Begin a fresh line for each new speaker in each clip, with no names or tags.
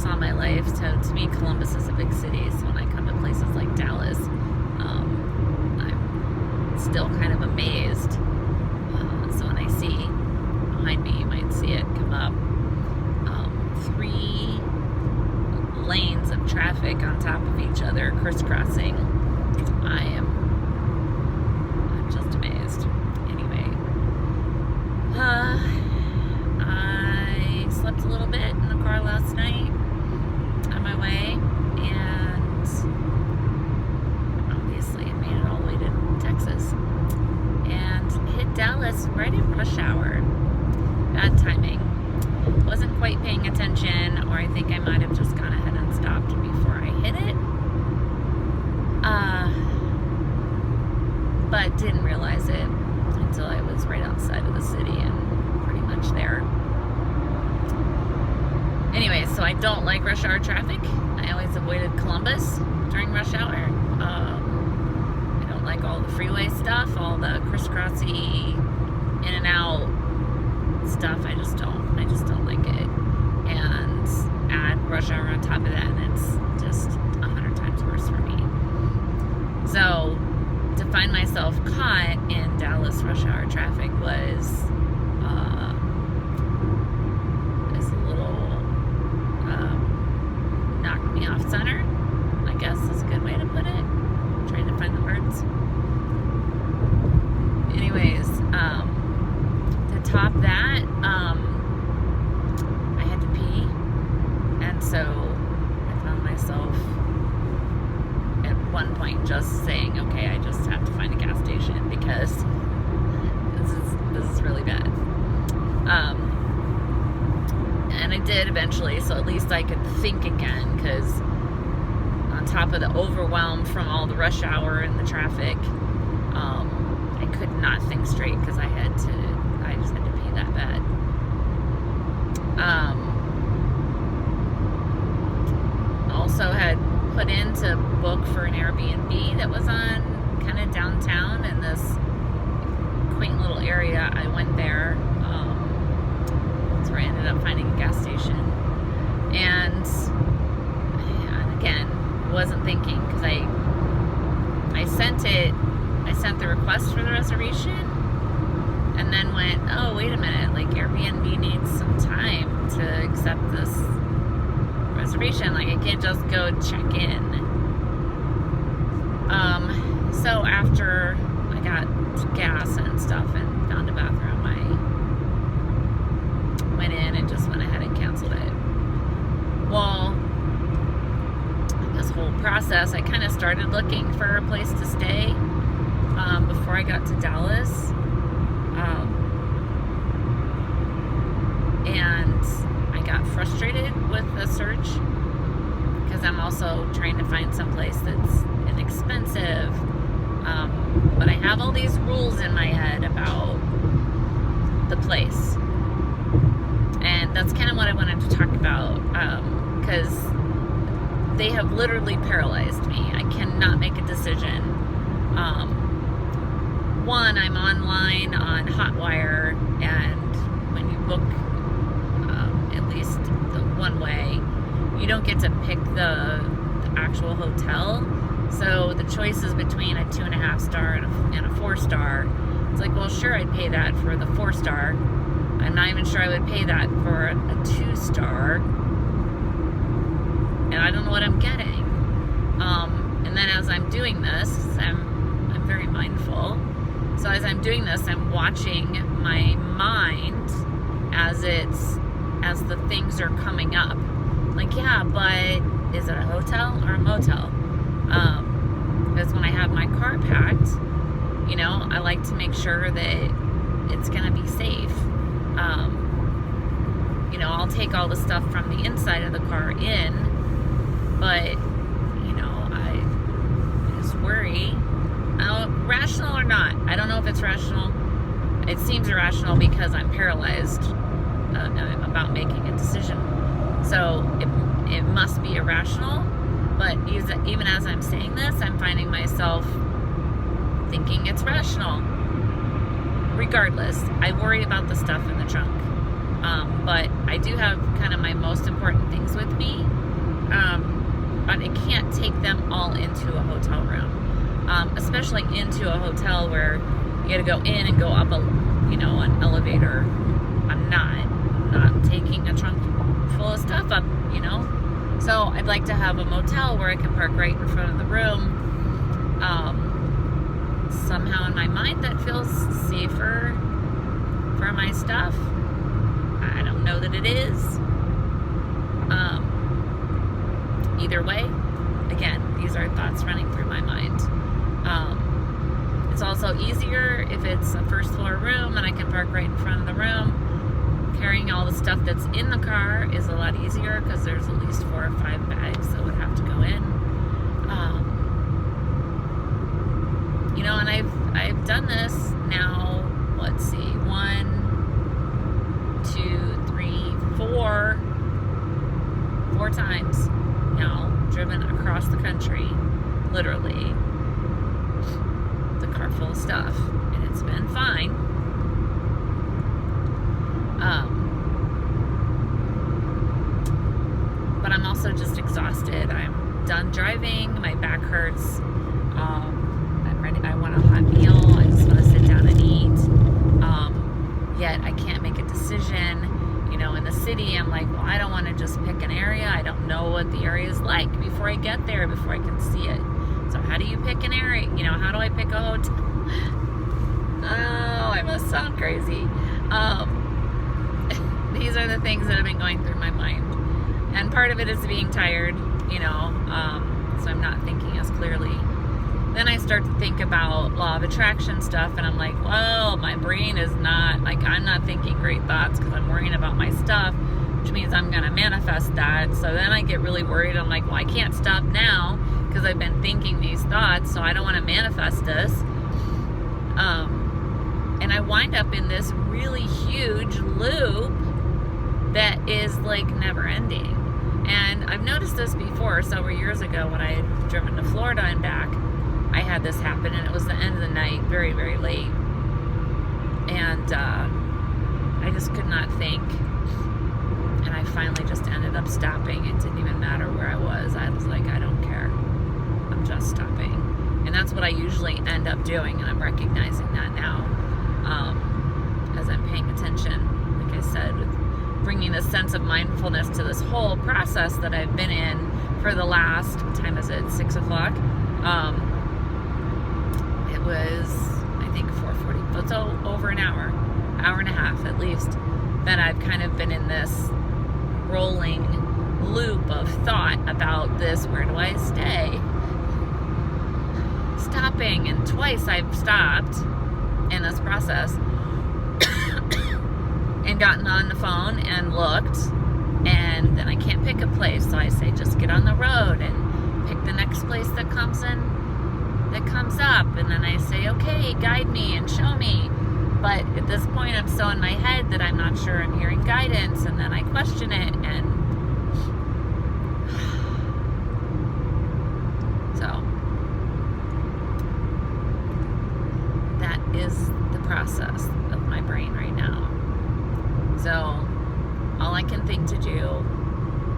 all my life, so to me Columbus is a big city, so when I come to places like Dallas, I'm still kind of amazed. So when I see behind me, you might see it come up, 3 lanes of traffic on top of each other crisscrossing. I'm just amazed. Anyway, I slept a little bit in the car last night on my way, and obviously I made it all the way to Texas and hit Dallas right in rush hour. Bad timing. Wasn't quite paying attention, or I think I might have just gone ahead and stopped before I hit it. But didn't realize it until I was right outside of the city and pretty much there. Anyway, so I don't like rush hour traffic. I always avoided Columbus during rush hour. I don't like all the freeway stuff, all the crisscrossy in and out stuff. I just don't like it. And add rush hour on top of that, and it's just 100 times worse for me. So to find myself caught in Dallas rush hour traffic was a little knocked me off center, I guess is a good way to put it. I'm trying to find the words. Anyways, to top that, I had to pee, and so I found myself at one point just saying, okay, I just have to find a gas station because this is really bad. And I did eventually, so at least I could think again, because on top of the overwhelm from all the rush hour and the traffic, I could not think straight because I just had to pee that bad. Also had put in to book for an Airbnb that was on kind of downtown in this quaint little area. I went there. That's where I ended up finding a gas station. And again, wasn't thinking, because I sent the request for the reservation, and then went, oh, wait a minute, like Airbnb needs some time to accept this reservation. Like, I can't just go check in. So after I got gas and stuff and found a bathroom, I went in and just went ahead and canceled it. Well, this whole process, I kind of started looking for a place to stay before I got to Dallas. And I got frustrated with the search because I'm also trying to find some place that's inexpensive. But I have all these rules in my head about the place. And that's kind of what I wanted to talk about, because they have literally paralyzed me. I cannot make a decision. One, I'm online on Hotwire, and when you book at least the one way, you don't get to pick the actual hotel. So the choice is between a 2.5 star and a 4 star. It's like, well, sure, I'd pay that for the 4 star. I'm not even sure I would pay that for a 2 star. And I don't know what I'm getting. And then as I'm doing this, I'm very mindful. So as I'm doing this, I'm watching my mind as the things are coming up. Like, yeah, but is it a hotel or a motel? Because when I have my car packed, I like to make sure that it's going to be safe. I'll take all the stuff from the inside of the car in, but, I just worry. Rational or not, I don't know if it's rational. It seems irrational because I'm paralyzed about making a decision. So it must be irrational, but even as I'm saying this, I'm finding myself thinking it's rational. Regardless, I worry about the stuff in the trunk. But I do have kind of my most important things with me, but I can't take them all into a hotel room, especially into a hotel where you got to go in and go up an elevator. I'm not taking a trunk full of stuff up, So I'd like to have a motel where I can park right in front of the room. Somehow in my mind that feels safer for my stuff. I don't know that it is. Either way, again, these are thoughts running through my mind. It's also easier if it's a first floor room and I can park right in front of the room. Carrying all the stuff that's in the car is a lot easier because there's at least 4 or 5 bags that would have to go in. And I've done this now, let's see, 1, 2, 3, 4 times now, driven across the country, literally, the car full of stuff, and it's been fine. But I'm also just exhausted. I'm done driving, my back hurts, I'm ready, I want a hot meal, I just want to sit down and eat, yet I can't make a decision. In the city, I'm like, well, I don't want to just pick an area. I don't know what the area is like before I get there, before I can see it. So how do you pick an area? How do I pick a hotel? Oh, I must sound crazy. These are the things that have been going through my mind. And part of it is being tired, so I'm not thinking as clearly. Then I start to think about law of attraction stuff, and I'm like, well, my brain is not, I'm not thinking great thoughts because I'm worrying about my stuff, which means I'm going to manifest that. So then I get really worried. I'm like, well, I can't stop now because I've been thinking these thoughts, so I don't want to manifest this. And I wind up in this really huge loop that is never ending. And I've noticed this before several years ago when I had driven to Florida and back. I had this happen, and it was the end of the night, very, very late. And I just could not think. And I finally just ended up stopping. It didn't even matter where I was. I was like, I don't care. I'm just stopping. And that's what I usually end up doing, and I'm recognizing that now as I'm paying attention, like I said, with bringing a sense of mindfulness to this whole process that I've been in for the last, what time is it, 6 o'clock? It was, I think, 4:40, it's over an hour and a half at least, that I've kind of been in this rolling loop of thought about this, where do I stay? Stopping, and twice I've stopped in this process and gotten on the phone and looked, and then I can't pick a place, so I say just get on the road and pick the next place that comes up, and then I say, okay, guide me and show me. But at this point I'm so in my head that I'm not sure I'm hearing guidance, and then I question it, and so that is the process of my brain right now. So all I can think to do,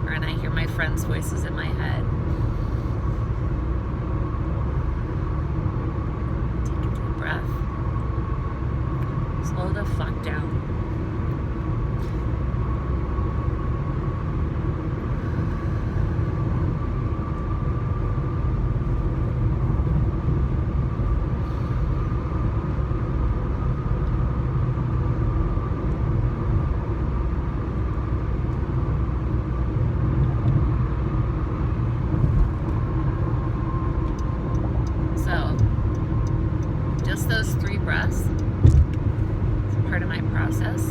and I hear my friends' voices in my head, take a deep breath, slow the fuck down. Those 3 breaths is part of my process.